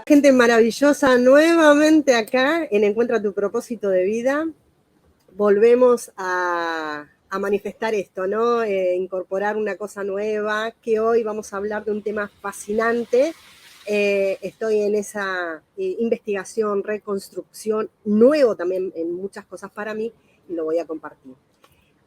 Gente maravillosa, nuevamente acá en Encuentra tu propósito de vida. Volvemos a manifestar esto, ¿no? Incorporar una cosa nueva, que hoy vamos a hablar de un tema fascinante. Estoy en esa investigación, reconstrucción, nuevo también en muchas cosas para mí, y lo voy a compartir.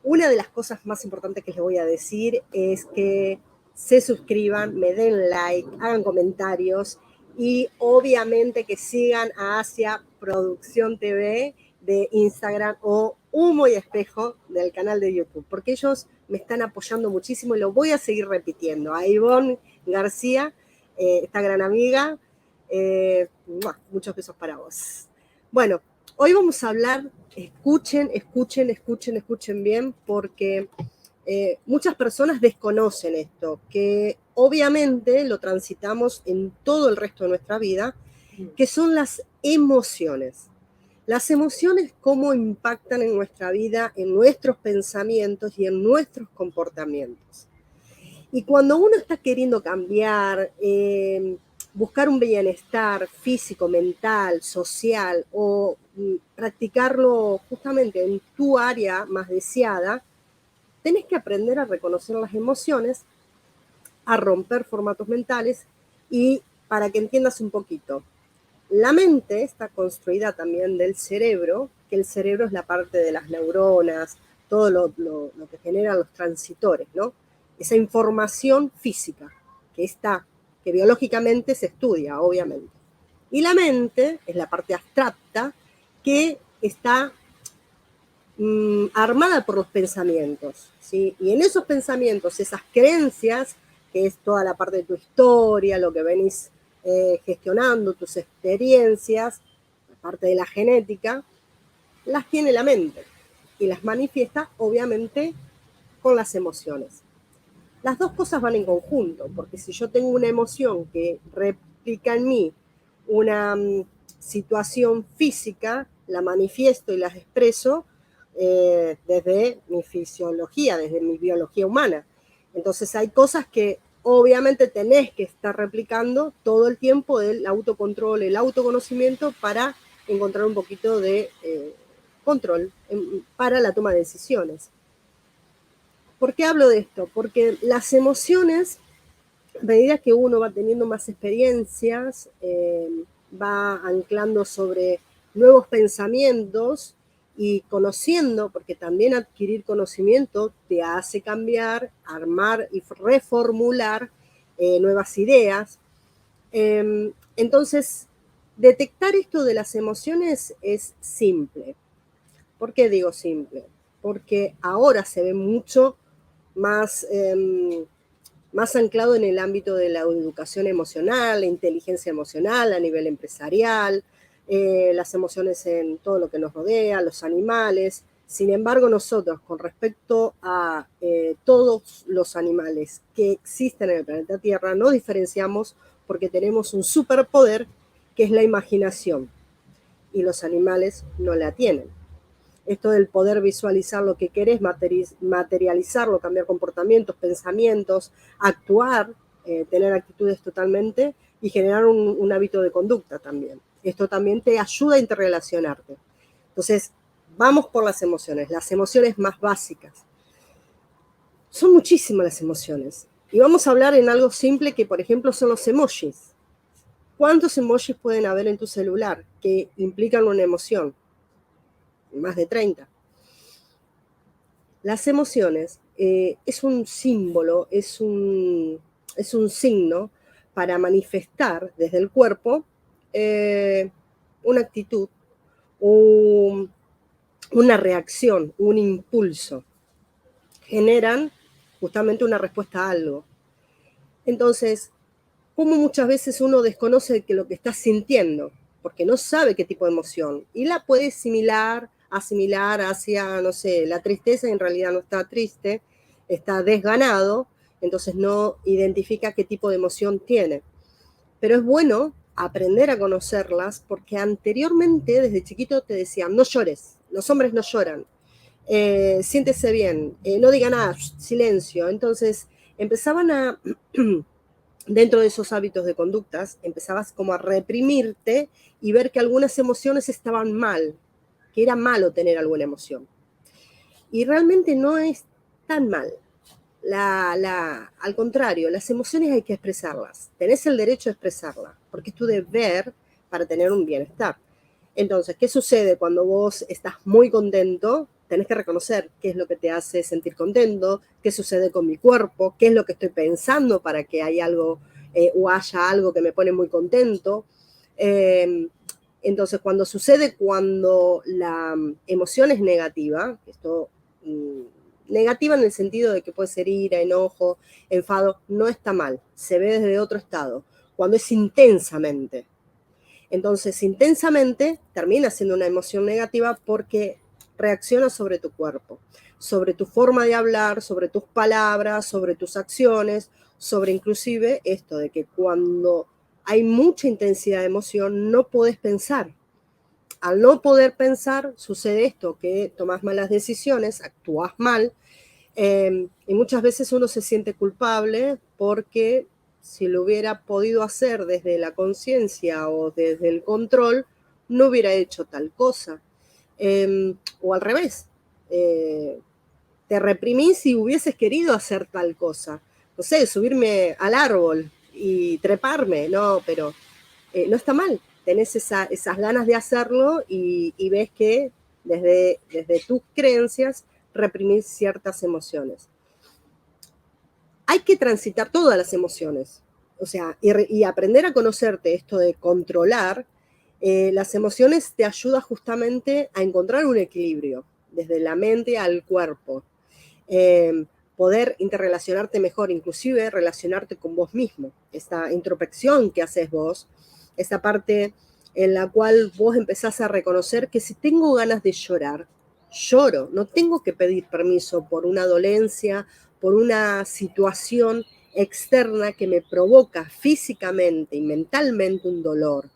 Una de las cosas más importantes que les voy a decir es que se suscriban, me den like, hagan comentarios y obviamente que sigan a Asia Producción TV de Instagram o Humo y Espejo del canal de YouTube, porque ellos me están apoyando muchísimo y lo voy a seguir repitiendo. A Ivonne García, esta gran amiga, muchos besos para vos. Bueno, hoy vamos a hablar, escuchen bien, porque muchas personas desconocen esto, que obviamente lo transitamos en todo el resto de nuestra vida, que son las emociones. Las emociones, cómo impactan en nuestra vida, en nuestros pensamientos y en nuestros comportamientos. Y cuando uno está queriendo cambiar, buscar un bienestar físico, mental, social o practicarlo justamente en tu área más deseada, tenés que aprender a reconocer las emociones, a romper formatos mentales y para que entiendas un poquito. La mente está construida también del cerebro, que el cerebro es la parte de las neuronas, todo lo que generan los transitores, ¿no? Esa información física que biológicamente se estudia, obviamente. Y la mente es la parte abstracta que está armada por los pensamientos, ¿sí? Y en esos pensamientos, esas creencias, que es toda la parte de tu historia, lo que venís gestionando, tus experiencias, la parte de la genética, las tiene la mente y las manifiesta obviamente con las emociones. Las dos cosas van en conjunto, porque si yo tengo una emoción que replica en mí una situación física, la manifiesto y las expreso desde mi fisiología, desde mi biología humana. Entonces hay cosas que obviamente tenés que estar replicando todo el tiempo, el autocontrol, el autoconocimiento, para encontrar un poquito de control para la toma de decisiones. ¿Por qué hablo de esto? Porque las emociones, a medida que uno va teniendo más experiencias, va anclando sobre nuevos pensamientos y conociendo, porque también adquirir conocimiento te hace cambiar, armar y reformular nuevas ideas. Entonces, detectar esto de las emociones es simple. ¿Por qué digo simple? Porque ahora se ve mucho más anclado en el ámbito de la educación emocional, la inteligencia emocional a nivel empresarial, las emociones en todo lo que nos rodea, los animales. Sin embargo, nosotros, con respecto a todos los animales que existen en el planeta Tierra, nos diferenciamos porque tenemos un superpoder que es la imaginación, y los animales no la tienen. Esto del poder visualizar lo que querés, materializarlo, cambiar comportamientos, pensamientos, actuar, tener actitudes totalmente y generar un hábito de conducta también. Esto también te ayuda a interrelacionarte. Entonces, vamos por las emociones más básicas. Son muchísimas las emociones. Y vamos a hablar en algo simple que, por ejemplo, son los emojis. ¿Cuántos emojis pueden haber en tu celular que implican una emoción? Más de 30. Las emociones es un símbolo, es un signo para manifestar desde el cuerpo una actitud, una reacción, un impulso. Generan justamente una respuesta a algo. Entonces, como muchas veces uno desconoce lo que está sintiendo, porque no sabe qué tipo de emoción, y la puede asimilar hacia, no sé, la tristeza, y en realidad no está triste, está desganado, entonces no identifica qué tipo de emoción tiene. Pero es bueno aprender a conocerlas, porque anteriormente, desde chiquito, te decían, no llores, los hombres no lloran, siéntese bien, no diga nada, silencio. Entonces empezaban a dentro de esos hábitos de conductas, empezabas como a reprimirte y ver que algunas emociones estaban mal, que era malo tener alguna emoción. Y realmente no es tan mal. Al contrario, las emociones hay que expresarlas. Tenés el derecho a expresarlas, porque es tu deber para tener un bienestar. Entonces, ¿qué sucede cuando vos estás muy contento? Tenés que reconocer qué es lo que te hace sentir contento, qué sucede con mi cuerpo, qué es lo que estoy pensando para que haya algo o haya algo que me pone muy contento. Entonces, cuando la emoción es negativa, esto negativa en el sentido de que puede ser ira, enojo, enfado, no está mal, se ve desde otro estado. Cuando es intensamente, entonces, intensamente termina siendo una emoción negativa porque reacciona sobre tu cuerpo, sobre tu forma de hablar, sobre tus palabras, sobre tus acciones, sobre inclusive esto de que cuando hay mucha intensidad de emoción no podés pensar. Al no poder pensar sucede esto, que tomás malas decisiones, actúas mal, y muchas veces uno se siente culpable porque si lo hubiera podido hacer desde la conciencia o desde el control, no hubiera hecho tal cosa. O al revés, te reprimís si hubieses querido hacer tal cosa. No sé, subirme al árbol y treparme, no, pero no está mal. Tenés esas ganas de hacerlo y ves que desde tus creencias reprimís ciertas emociones. Hay que transitar todas las emociones, o sea, y aprender a conocerte, esto de controlar las emociones te ayuda justamente a encontrar un equilibrio, desde la mente al cuerpo, poder interrelacionarte mejor, inclusive relacionarte con vos mismo, esta introspección que haces vos, esa parte en la cual vos empezás a reconocer que si tengo ganas de llorar, lloro, no tengo que pedir permiso por una dolencia, por una situación externa que me provoca físicamente y mentalmente un dolor.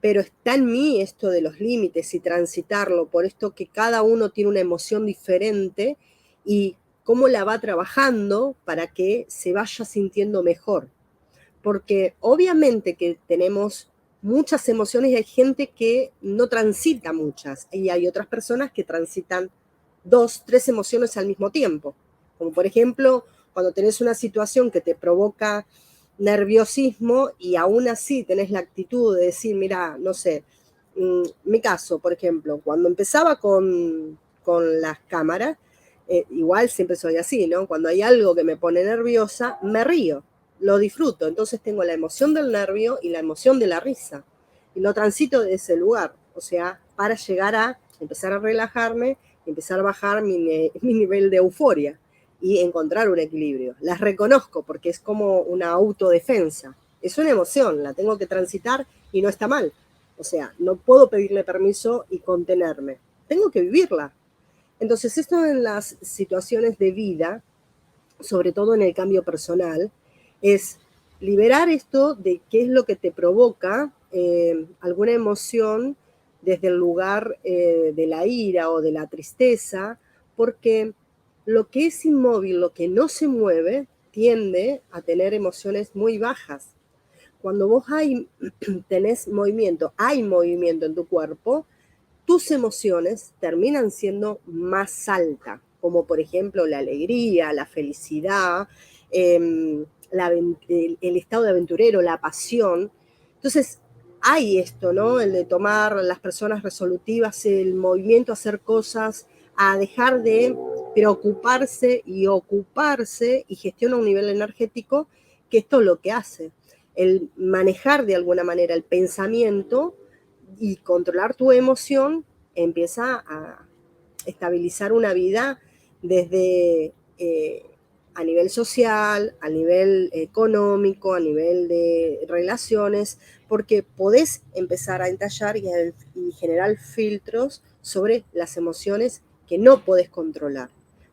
Pero está en mí esto de los límites y transitarlo, por esto que cada uno tiene una emoción diferente y cómo la va trabajando para que se vaya sintiendo mejor. Porque obviamente que tenemos muchas emociones y hay gente que no transita muchas y hay otras personas que transitan 2, 3 emociones al mismo tiempo. Como por ejemplo, cuando tenés una situación que te provoca nerviosismo y aún así tenés la actitud de decir, mira, no sé, mi caso, por ejemplo, cuando empezaba con las cámaras, igual siempre soy así, ¿no? Cuando hay algo que me pone nerviosa, me río, lo disfruto. Entonces tengo la emoción del nervio y la emoción de la risa. Y lo transito de ese lugar, o sea, para llegar a empezar a relajarme, empezar a bajar mi nivel de euforia y encontrar un equilibrio. Las reconozco porque es como una autodefensa. Es una emoción, la tengo que transitar y no está mal. O sea, no puedo pedirle permiso y contenerme. Tengo que vivirla. Entonces, esto en las situaciones de vida, sobre todo en el cambio personal, es liberar esto de qué es lo que te provoca alguna emoción desde el lugar de la ira o de la tristeza, porque lo que es inmóvil, lo que no se mueve, tiende a tener emociones muy bajas. Cuando vos tenés movimiento, hay movimiento en tu cuerpo, tus emociones terminan siendo más altas, como por ejemplo la alegría, la felicidad, el estado de aventurero, la pasión. Entonces, hay esto, ¿no? El de tomar las personas resolutivas, el movimiento a hacer cosas, a dejar de preocuparse y ocuparse y gestiona un nivel energético, que esto es lo que hace. El manejar de alguna manera el pensamiento y controlar tu emoción empieza a estabilizar una vida desde a nivel social, a nivel económico, a nivel de relaciones, porque podés empezar a entallar y generar filtros sobre las emociones que no podés controlar,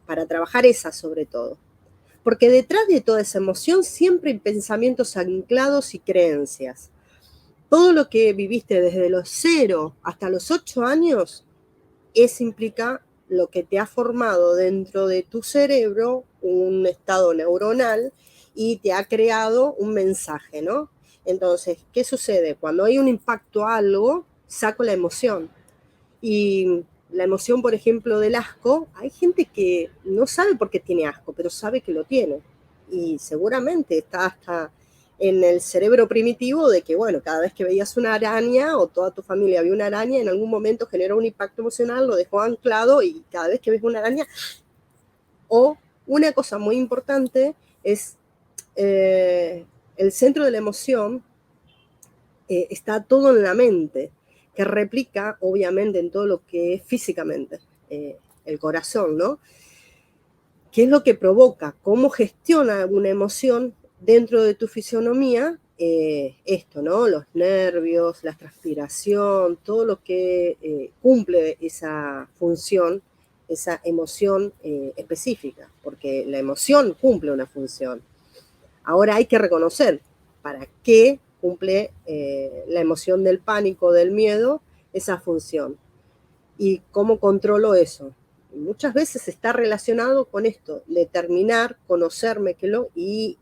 para trabajar esas sobre todo. Porque detrás de toda esa emoción siempre hay pensamientos anclados y creencias. Todo lo que viviste desde los 0 hasta los 8 años, eso implica lo que te ha formado dentro de tu cerebro, un estado neuronal, y te ha creado un mensaje, ¿no? Entonces, ¿qué sucede? Cuando hay un impacto a algo, saco la emoción. Y la emoción, por ejemplo, del asco, hay gente que no sabe por qué tiene asco, pero sabe que lo tiene. Y seguramente está hasta en el cerebro primitivo de que, bueno, cada vez que veías una araña o toda tu familia vio una araña, en algún momento generó un impacto emocional, lo dejó anclado y cada vez que ves una araña, o una cosa muy importante es el centro de la emoción está todo en la mente, que replica obviamente en todo lo que es físicamente, el corazón, ¿no? ¿Qué es lo que provoca? ¿Cómo gestiona una emoción dentro de tu fisionomía? Esto, ¿no? Los nervios, la transpiración, todo lo que cumple esa función, esa emoción específica, porque la emoción cumple una función. Ahora hay que reconocer para qué cumple la emoción del pánico, del miedo, esa función. ¿Y cómo controlo eso? Muchas veces está relacionado con esto, determinar, conocerme y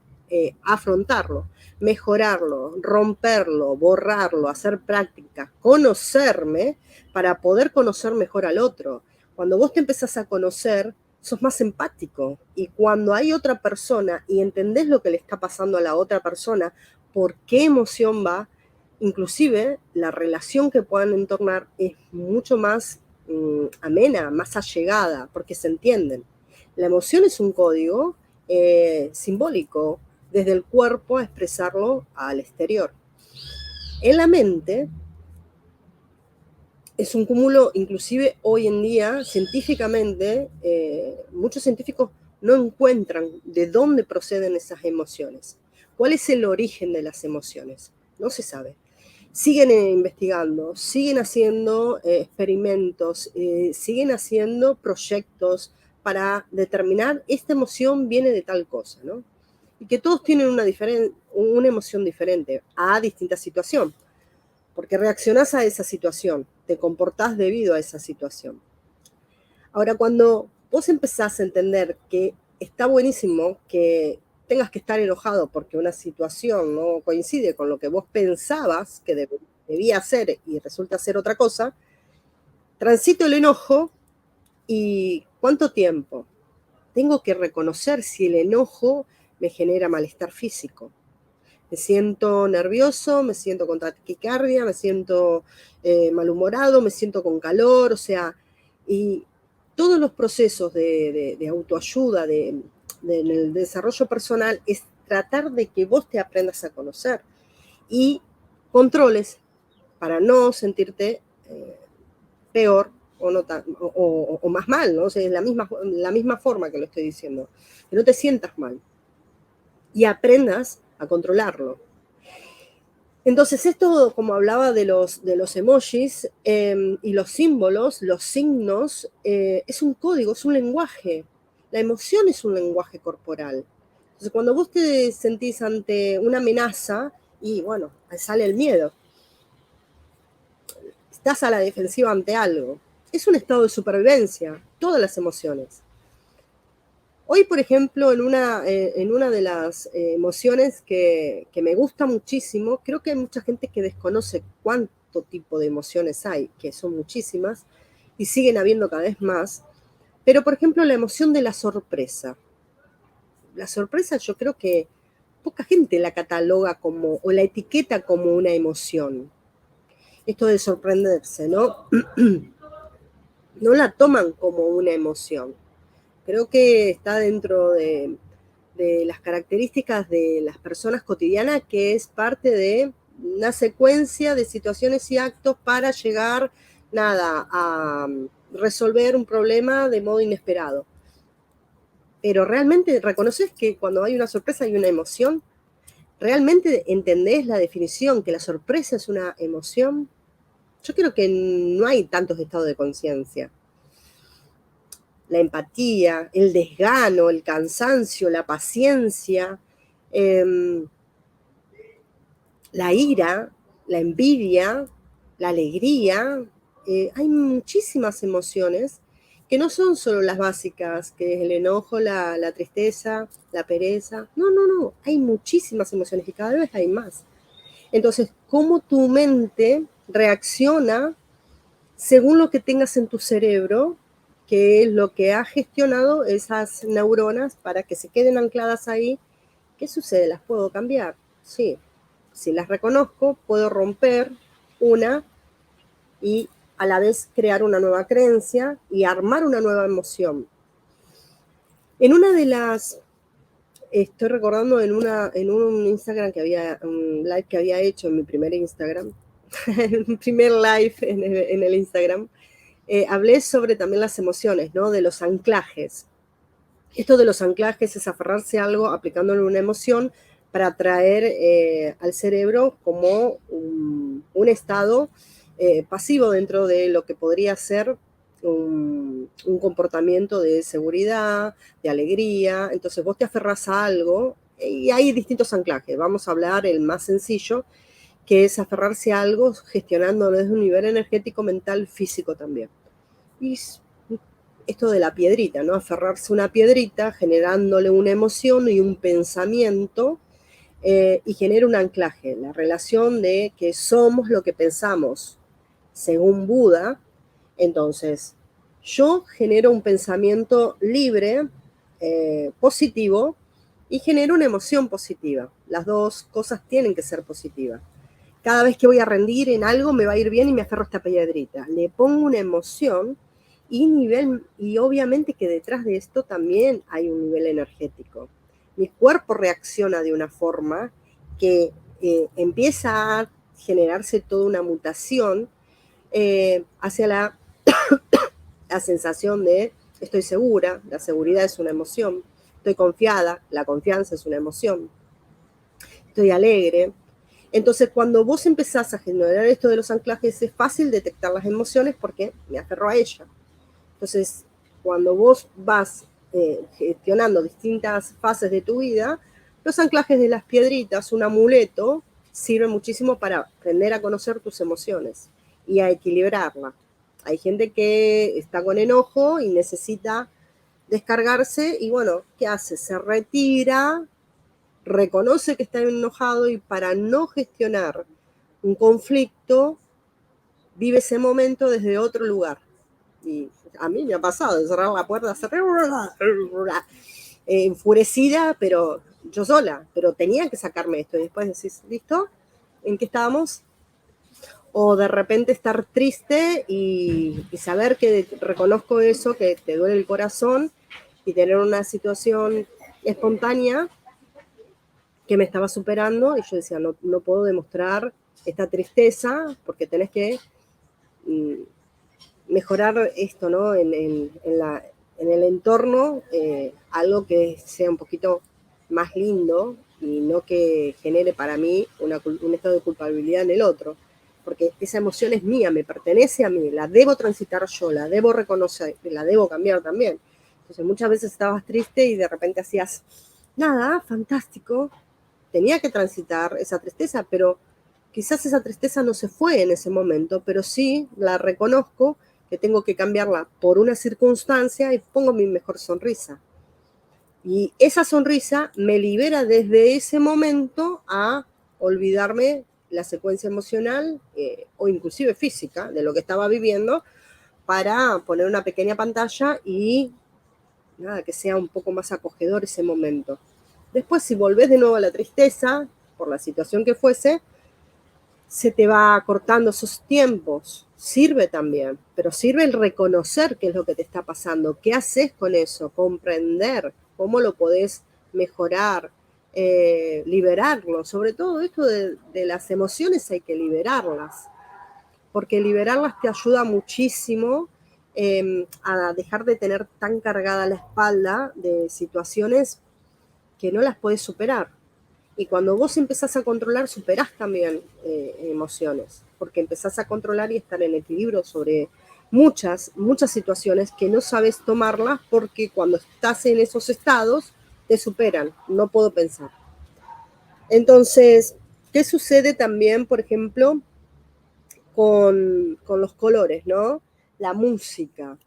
afrontarlo, mejorarlo, romperlo, borrarlo, hacer práctica, conocerme para poder conocer mejor al otro. Cuando vos te empezás a conocer, sos más empático. Y cuando hay otra persona y entendés lo que le está pasando a la otra persona, por qué emoción va, inclusive la relación que puedan entornar es mucho más amena, más allegada, porque se entienden. La emoción es un código simbólico, desde el cuerpo a expresarlo al exterior. En la mente es un cúmulo, inclusive hoy en día, científicamente, muchos científicos no encuentran de dónde proceden esas emociones. ¿Cuál es el origen de las emociones? No se sabe. Siguen investigando, siguen haciendo experimentos, siguen haciendo proyectos para determinar esta emoción viene de tal cosa, ¿no? Y que todos tienen una emoción diferente a distinta situación, porque reaccionás a esa situación, te comportás debido a esa situación. Ahora, cuando vos empezás a entender que está buenísimo que tengas que estar enojado porque una situación no coincide con lo que vos pensabas que debía ser y resulta ser otra cosa, transito el enojo y ¿cuánto tiempo? Tengo que reconocer si el enojo me genera malestar físico. Me siento nervioso, me siento con taquicardia, me siento malhumorado, me siento con calor, o sea, y todos los procesos de autoayuda, en el desarrollo personal, es tratar de que vos te aprendas a conocer y controles para no sentirte peor o, no tan, o más mal, ¿no? O sea, es la misma forma que lo estoy diciendo, que no te sientas mal y aprendas a controlarlo. Entonces, esto, como hablaba de los emojis y los símbolos, los signos, es un código, es un lenguaje. La emoción es un lenguaje corporal. Entonces, cuando vos te sentís ante una amenaza, y bueno, sale el miedo, estás a la defensiva ante algo. Es un estado de supervivencia, todas las emociones. Hoy, por ejemplo, en una de las emociones que me gusta muchísimo, creo que hay mucha gente que desconoce cuánto tipo de emociones hay, que son muchísimas, y siguen habiendo cada vez más, pero por ejemplo la emoción de la sorpresa. La sorpresa yo creo que poca gente la cataloga como, o la etiqueta como una emoción. Esto de sorprenderse, ¿no? No la toman como una emoción. Creo que está dentro de las características de las personas cotidianas, que es parte de una secuencia de situaciones y actos para llegar, nada, a resolver un problema de modo inesperado. Pero realmente reconoces que cuando hay una sorpresa hay una emoción. ¿Realmente entendés la definición que la sorpresa es una emoción? Yo creo que no hay tantos estados de conciencia. La empatía, el desgano, el cansancio, la paciencia, eh, la ira, la envidia, la alegría. Hay muchísimas emociones que no son solo las básicas, que es el enojo, la tristeza, la pereza. No, no, no, hay muchísimas emociones y cada vez hay más. Entonces, cómo tu mente reacciona según lo que tengas en tu cerebro, que es lo que ha gestionado esas neuronas para que se queden ancladas ahí. ¿Qué sucede? ¿Las puedo cambiar? Sí. Si las reconozco, puedo romper una y a la vez crear una nueva creencia y armar una nueva emoción. En una de las, estoy recordando en un Instagram un live que había hecho en mi primer Instagram, en mi primer live en el Instagram, hablé sobre también las emociones, ¿no? De los anclajes. Esto de los anclajes es aferrarse a algo aplicándole una emoción para atraer al cerebro como un estado pasivo dentro de lo que podría ser un comportamiento de seguridad, de alegría. Entonces vos te aferras a algo y hay distintos anclajes. Vamos a hablar el más sencillo, que es aferrarse a algo gestionándolo desde un nivel energético, mental, físico también. Y esto de la piedrita, ¿no? Aferrarse a una piedrita generándole una emoción y un pensamiento y genera un anclaje, la relación de que somos lo que pensamos, según Buda. Entonces, yo genero un pensamiento libre, positivo, y genero una emoción positiva. Las dos cosas tienen que ser positivas. Cada vez que voy a rendir en algo me va a ir bien y me aferro a esta piedrita. Le pongo una emoción y obviamente que detrás de esto también hay un nivel energético. Mi cuerpo reacciona de una forma que empieza a generarse toda una mutación hacia la sensación de estoy segura, la seguridad es una emoción, estoy confiada, la confianza es una emoción, estoy alegre. Entonces, cuando vos empezás a generar esto de los anclajes, es fácil detectar las emociones porque me aferro a ella. Entonces, cuando vos vas gestionando distintas fases de tu vida, los anclajes de las piedritas, un amuleto, sirve muchísimo para aprender a conocer tus emociones y a equilibrarla. Hay gente que está con enojo y necesita descargarse y bueno, ¿qué hace? Se retira, reconoce que está enojado y para no gestionar un conflicto, vive ese momento desde otro lugar. Y a mí me ha pasado de cerrar la puerta, enfurecida, pero yo sola, pero tenía que sacarme esto. Y después decís, ¿listo? ¿En qué estábamos? O de repente estar triste y saber que reconozco eso, que te duele el corazón y tener una situación espontánea que me estaba superando y yo decía, no, no puedo demostrar esta tristeza porque tenés que mejorar esto, ¿no? En el entorno, algo que sea un poquito más lindo y no que genere para mí un estado de culpabilidad en el otro. Porque esa emoción es mía, me pertenece a mí, la debo transitar yo, la debo reconocer, la debo cambiar también. Entonces muchas veces estabas triste y de repente hacías, nada, fantástico, tenía que transitar esa tristeza, pero quizás esa tristeza no se fue en ese momento, pero sí la reconozco que tengo que cambiarla por una circunstancia y pongo mi mejor sonrisa. Y esa sonrisa me libera desde ese momento a olvidarme la secuencia emocional o inclusive física de lo que estaba viviendo para poner una pequeña pantalla y nada, que sea un poco más acogedor ese momento. Después, si volvés de nuevo a la tristeza, por la situación que fuese, se te va acortando esos tiempos. Sirve también, pero sirve el reconocer qué es lo que te está pasando, qué haces con eso, comprender cómo lo podés mejorar, liberarlo. Sobre todo esto de las emociones hay que liberarlas, porque liberarlas te ayuda muchísimo a dejar de tener tan cargada la espalda de situaciones que no las podés superar. Y cuando vos empezás a controlar, superás también emociones, porque empezás a controlar y estar en equilibrio sobre muchas situaciones que no sabes tomarlas porque cuando estás en esos estados te superan, no puedo pensar. Entonces, ¿qué sucede también, por ejemplo, con los colores, ¿no? La música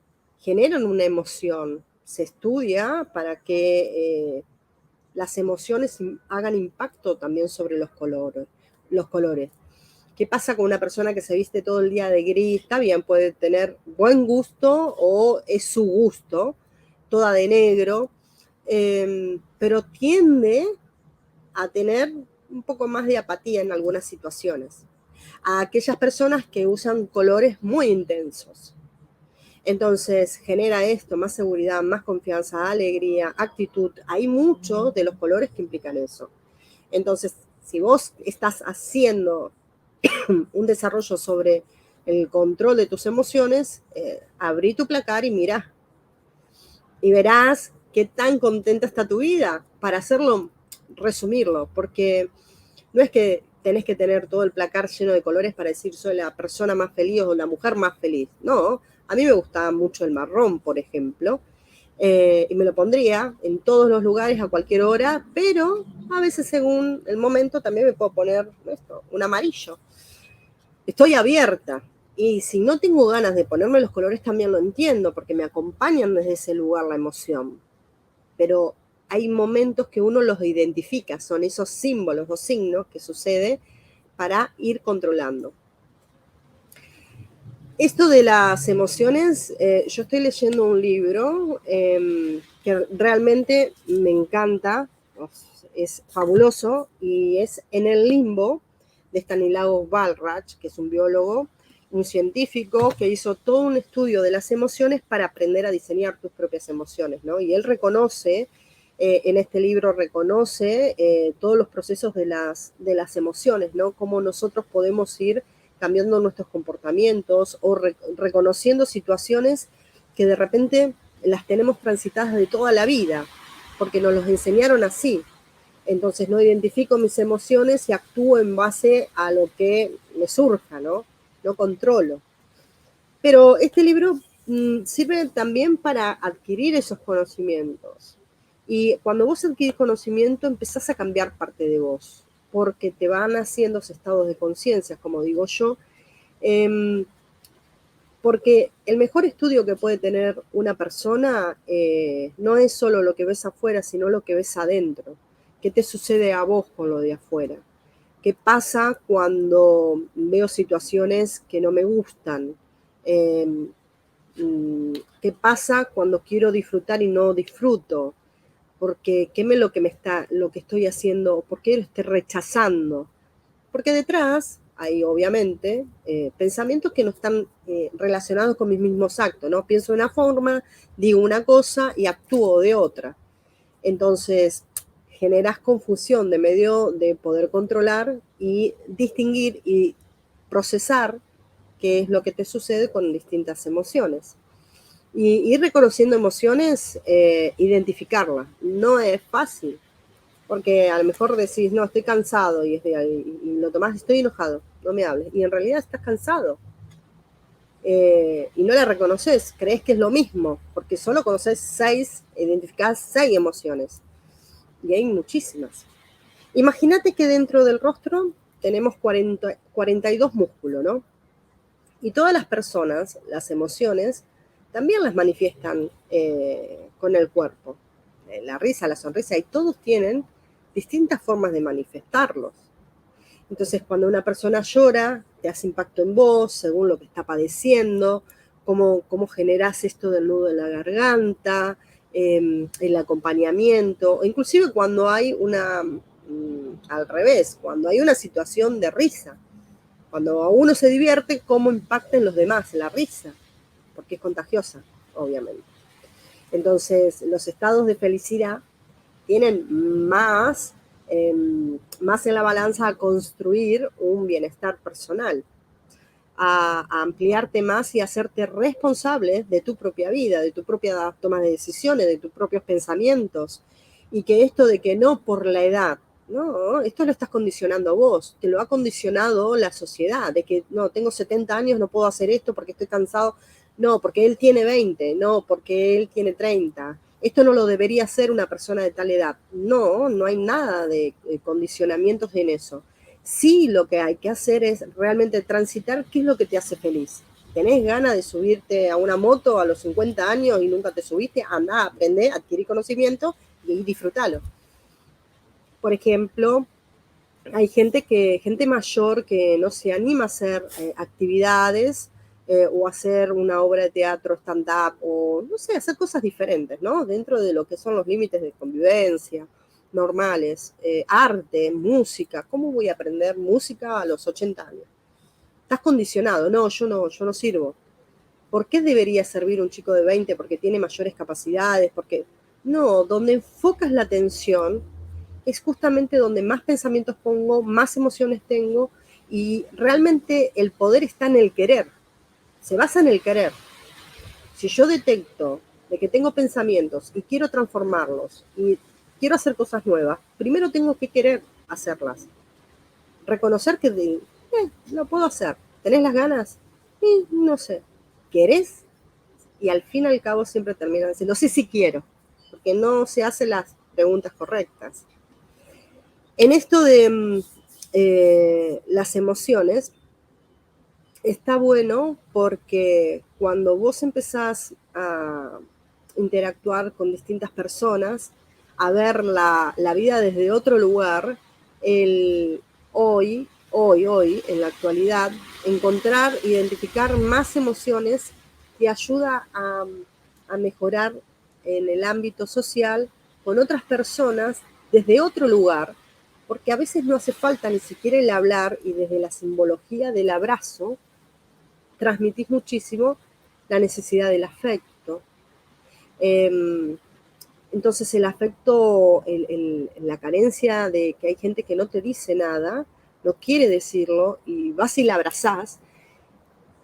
generan una emoción. Se estudia para que las emociones hagan impacto también sobre los colores. ¿Qué pasa con una persona que se viste todo el día de gris? Está bien, puede tener buen gusto o es su gusto, toda de negro, pero tiende a tener un poco más de apatía en algunas situaciones. A aquellas personas que usan colores muy intensos. Entonces genera esto, más seguridad, más confianza, alegría, actitud. Hay muchos de los colores que implican eso. Entonces, si vos estás haciendo un desarrollo sobre el control de tus emociones, abrí tu placar y mirá. Y verás qué tan contenta está tu vida. Para hacerlo, resumirlo, porque no es que tenés que tener todo el placar lleno de colores para decir soy la persona más feliz o la mujer más feliz. No, a mí me gustaba mucho el marrón, por ejemplo, y me lo pondría en todos los lugares a cualquier hora, pero a veces según el momento también me puedo poner esto, un amarillo. Estoy abierta. Y si no tengo ganas de ponerme los colores también lo entiendo, porque me acompañan desde ese lugar la emoción. Pero hay momentos que uno los identifica, son esos símbolos o signos que sucede para ir controlando. Esto de las emociones, yo estoy leyendo un libro que realmente me encanta, es fabuloso, y es En el limbo, de Stanislav Balrach, que es un biólogo, un científico que hizo todo un estudio de las emociones para aprender a diseñar tus propias emociones, ¿no? Y él reconoce, en este libro reconoce todos los procesos de las emociones, ¿no? Cómo nosotros podemos ir cambiando nuestros comportamientos o reconociendo situaciones que de repente las tenemos transitadas de toda la vida, porque nos los enseñaron así. Entonces no identifico mis emociones y actúo en base a lo que me surja, ¿no? No controlo. Pero este libro sirve también para adquirir esos conocimientos. Y cuando vos adquirís conocimiento, empezás a cambiar parte de vos, porque te van haciendo estados de conciencia, como digo yo, porque el mejor estudio que puede tener una persona no es solo lo que ves afuera, sino lo que ves adentro. ¿Qué te sucede a vos con lo de afuera? ¿Qué pasa cuando veo situaciones que no me gustan? ¿Qué pasa cuando quiero disfrutar y no disfruto? Porque ¿qué es lo que estoy haciendo? ¿Por qué lo estoy rechazando? Porque detrás hay obviamente pensamientos que no están relacionados con mis mismos actos, ¿no? Pienso de una forma, digo una cosa y actúo de otra. Entonces generas confusión de medio de poder controlar y distinguir y procesar qué es lo que te sucede con distintas emociones. Y ir reconociendo emociones, identificarlas. No es fácil, porque a lo mejor decís, no, estoy cansado, y lo tomás, estoy enojado, no me hables. Y en realidad estás cansado. Y no la reconoces, crees que es lo mismo, porque solo conoces identificás 6 emociones. Y hay muchísimas. Imagínate que dentro del rostro tenemos 42 músculos, ¿no? Y todas las personas, las emociones, también las manifiestan con el cuerpo. La risa, la sonrisa, y todos tienen distintas formas de manifestarlos. Entonces, cuando una persona llora, te hace impacto en vos, según lo que está padeciendo, cómo generás esto del nudo en la garganta, el acompañamiento, o inclusive cuando hay al revés, cuando hay una situación de risa. Cuando uno se divierte, cómo impacta en los demás la risa, porque es contagiosa, obviamente. Entonces, los estados de felicidad tienen más en la balanza a construir un bienestar personal, a ampliarte más y hacerte responsable de tu propia vida, de tu propia toma de decisiones, de tus propios pensamientos. Y que esto de que no por la edad, no, esto lo estás condicionando vos, te lo ha condicionado la sociedad, de que no, tengo 70 años, no puedo hacer esto porque estoy cansado, no, porque él tiene 20, no, porque él tiene 30. Esto no lo debería hacer una persona de tal edad. No, no hay nada de condicionamientos en eso. Sí, lo que hay que hacer es realmente transitar qué es lo que te hace feliz. ¿Tenés ganas de subirte a una moto a los 50 años y nunca te subiste? Andá, aprende, adquirí conocimiento y disfrútalo. Por ejemplo, hay gente mayor que no se anima a hacer actividades o hacer una obra de teatro stand-up o, no sé, hacer cosas diferentes, ¿no? Dentro de lo que son los límites de convivencia normales. Arte, música. ¿Cómo voy a aprender música a los 80 años? Estás condicionado. No, yo no sirvo. ¿Por qué debería servir un chico de 20? Porque tiene mayores capacidades, porque... No, donde enfocas la atención es justamente donde más pensamientos pongo, más emociones tengo y realmente el poder está en el querer, se basa en el querer. Si yo detecto de que tengo pensamientos y quiero transformarlos y quiero hacer cosas nuevas, primero tengo que querer hacerlas. Reconocer que lo puedo hacer. ¿Tenés las ganas? No sé. ¿Querés? Y al fin y al cabo siempre terminan diciendo, sí, sí quiero, porque no se hacen las preguntas correctas. En esto de las emociones, está bueno porque cuando vos empezás a interactuar con distintas personas, a ver la vida desde otro lugar, el hoy, en la actualidad, encontrar, identificar más emociones te ayuda a mejorar en el ámbito social con otras personas desde otro lugar, porque a veces no hace falta ni siquiera el hablar y desde la simbología del abrazo transmitís muchísimo la necesidad del afecto. Entonces el afecto, la carencia de que hay gente que no te dice nada, no quiere decirlo y vas y la abrazás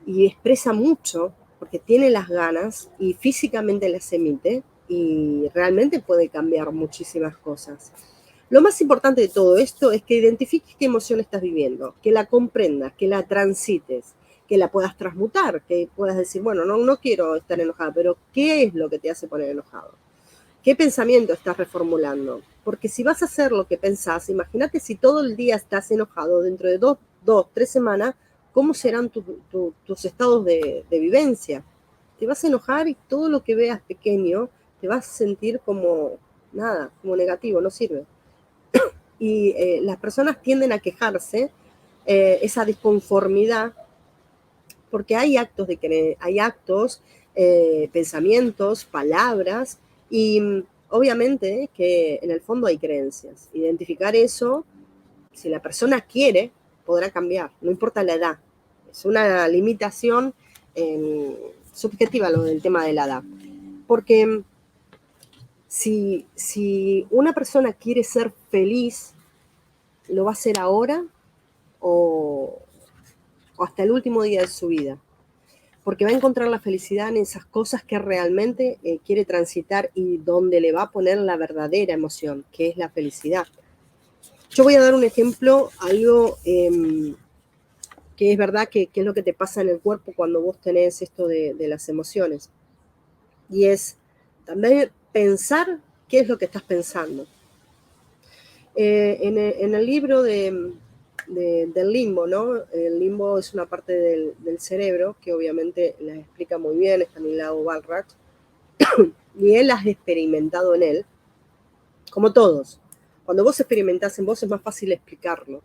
y expresa mucho porque tiene las ganas y físicamente las emite y realmente puede cambiar muchísimas cosas. Lo más importante de todo esto es que identifiques qué emoción estás viviendo, que la comprendas, que la transites, que la puedas transmutar, que puedas decir, bueno, no quiero estar enojada, pero ¿qué es lo que te hace poner enojado? ¿Qué pensamiento estás reformulando? Porque si vas a hacer lo que pensás, imagínate si todo el día estás enojado, dentro de tres semanas, ¿cómo serán tus estados de vivencia? Te vas a enojar y todo lo que veas pequeño te vas a sentir como nada, como negativo, no sirve. Y las personas tienden a quejarse, esa disconformidad, porque hay actos pensamientos, palabras, y obviamente que en el fondo hay creencias. Identificar eso, si la persona quiere, podrá cambiar, no importa la edad. Es una limitación subjetiva lo del tema de la edad. Porque si una persona quiere ser feliz, ¿lo va a hacer ahora o hasta el último día de su vida? Porque va a encontrar la felicidad en esas cosas que realmente quiere transitar y donde le va a poner la verdadera emoción, que es la felicidad. Yo voy a dar un ejemplo, algo que es verdad que es lo que te pasa en el cuerpo cuando vos tenés esto de las emociones. Y es también pensar qué es lo que estás pensando. En el libro del limbo, ¿no? El limbo es una parte del cerebro que obviamente las explica muy bien Stanislaw Balrach, y él has experimentado en él, como todos. Cuando vos experimentás en vos es más fácil explicarlo.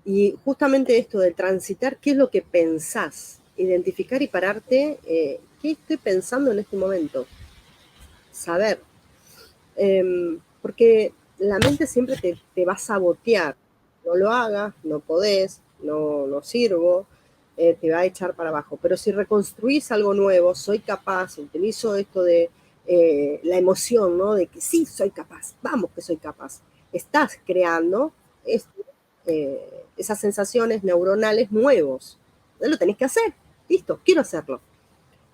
Y justamente esto de transitar, ¿qué es lo que pensás? Identificar y pararte, ¿qué estoy pensando en este momento? Saber. Porque la mente siempre te va a sabotear. No lo hagas, no podés, no sirvo, te va a echar para abajo. Pero si reconstruís algo nuevo, soy capaz, utilizo esto de la emoción, ¿no? De que sí, soy capaz, vamos que soy capaz. Estás creando esas sensaciones neuronales nuevos. Lo tenés que hacer, listo, quiero hacerlo.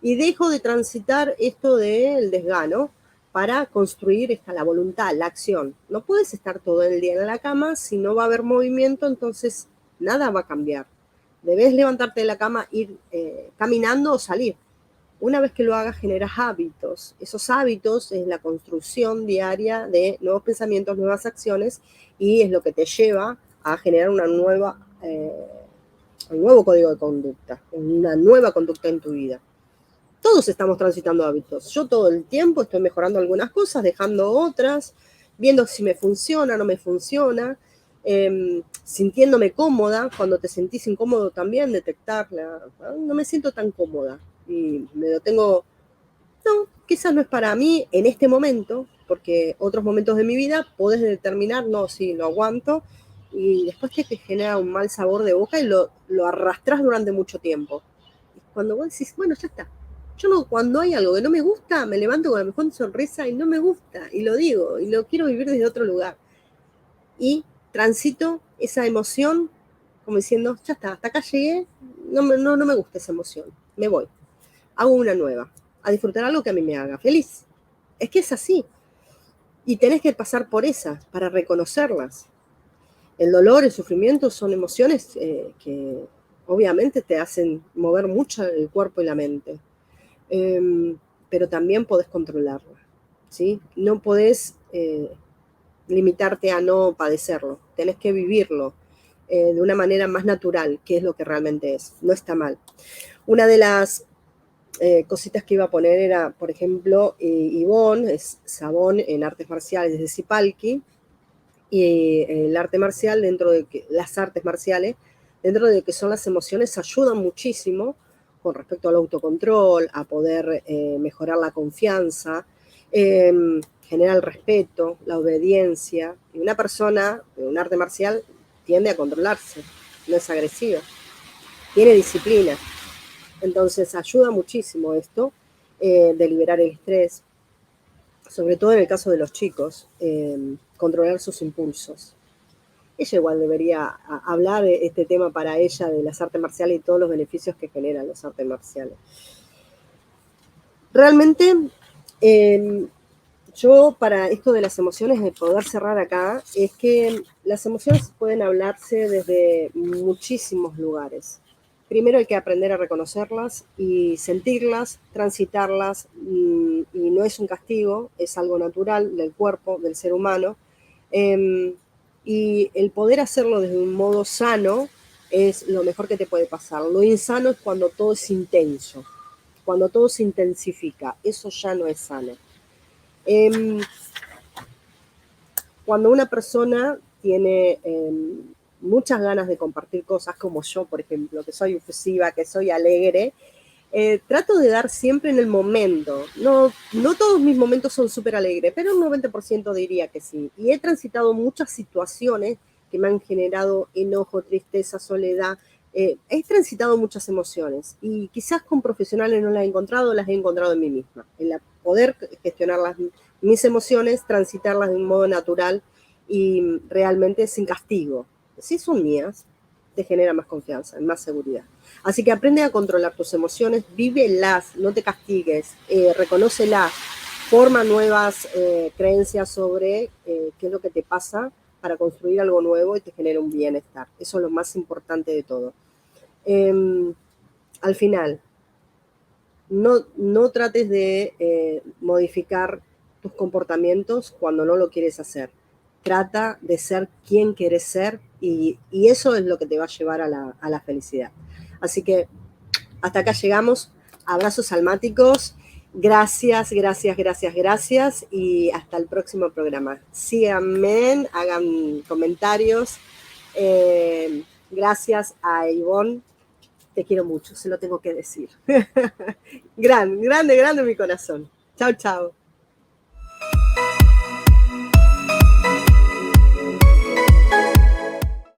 Y dejo de transitar esto del desgano para construir la voluntad, la acción. No puedes estar todo el día en la cama, si no va a haber movimiento, entonces nada va a cambiar. Debes levantarte de la cama, ir caminando o salir. Una vez que lo hagas, generas hábitos. Esos hábitos es la construcción diaria de nuevos pensamientos, nuevas acciones, y es lo que te lleva a generar una nueva un nuevo código de conducta, una nueva conducta en tu vida. Todos estamos transitando hábitos. Yo todo el tiempo estoy mejorando algunas cosas, dejando otras, viendo si me funciona, no me funciona, sintiéndome cómoda. Cuando te sentís incómodo también, detectarla. No me siento tan cómoda y me lo tengo... No, quizás no es para mí en este momento, porque otros momentos de mi vida podés determinar, no, sí, lo aguanto, y después te genera un mal sabor de boca y lo arrastras durante mucho tiempo. Y cuando vos decís, bueno, ya está. Yo no, cuando hay algo que no me gusta, me levanto con la mejor sonrisa y no me gusta, y lo digo, y lo quiero vivir desde otro lugar. Y transito esa emoción como diciendo, ya está, hasta acá llegué, no me gusta esa emoción, me voy, hago una nueva, a disfrutar algo que a mí me haga feliz. Es que es así. Y tenés que pasar por esas para reconocerlas. El dolor, el sufrimiento son emociones que obviamente te hacen mover mucho el cuerpo y la mente. Pero también podés controlarla, ¿sí? No podés limitarte a no padecerlo. Tenés que vivirlo de una manera más natural, que es lo que realmente es. No está mal. Una de las cositas que iba a poner era, por ejemplo, Ivonne es Sabón en artes marciales desde Zipalki, y el arte marcial dentro de que, las artes marciales, dentro de que son las emociones, ayudan muchísimo con respecto al autocontrol, a poder mejorar la confianza, genera el respeto, la obediencia. Y una persona de un arte marcial tiende a controlarse, no es agresiva, tiene disciplina. Entonces ayuda muchísimo esto de liberar el estrés, sobre todo en el caso de los chicos, controlar sus impulsos. Ella igual debería hablar de este tema para ella, de las artes marciales y todos los beneficios que generan las artes marciales. Realmente, yo para esto de las emociones, de poder cerrar acá, es que las emociones pueden hablarse desde muchísimos lugares. Primero hay que aprender a reconocerlas y sentirlas, transitarlas, y no es un castigo, es algo natural del cuerpo, del ser humano. Y el poder hacerlo desde un modo sano es lo mejor que te puede pasar. Lo insano es cuando todo es intenso, cuando todo se intensifica, eso ya no es sano. Cuando una persona tiene muchas ganas de compartir cosas, como yo, por ejemplo, que soy efusiva, que soy alegre, trato de dar siempre en el momento. No todos mis momentos son súper alegres, pero un 90% diría que sí. Y he transitado muchas situaciones que me han generado enojo, tristeza, soledad. He transitado muchas emociones y quizás con profesionales no las he encontrado en mí misma. En poder gestionar mis emociones, transitarlas de un modo natural y realmente sin castigo. Si son mías, te genera más confianza, más seguridad. Así que aprende a controlar tus emociones, vívelas, no te castigues, reconócelas, forma nuevas creencias sobre qué es lo que te pasa para construir algo nuevo y te genera un bienestar. Eso es lo más importante de todo. Al final, no trates de modificar tus comportamientos cuando no lo quieres hacer. Trata de ser quien quieres ser y eso es lo que te va a llevar a la felicidad. Así que hasta acá llegamos. Abrazos almáticos. Gracias, gracias, gracias, gracias. Y hasta el próximo programa. Síganme, hagan comentarios. Gracias a Ivonne. Te quiero mucho, se lo tengo que decir. Grande, grande, grande mi corazón. Chao, chao.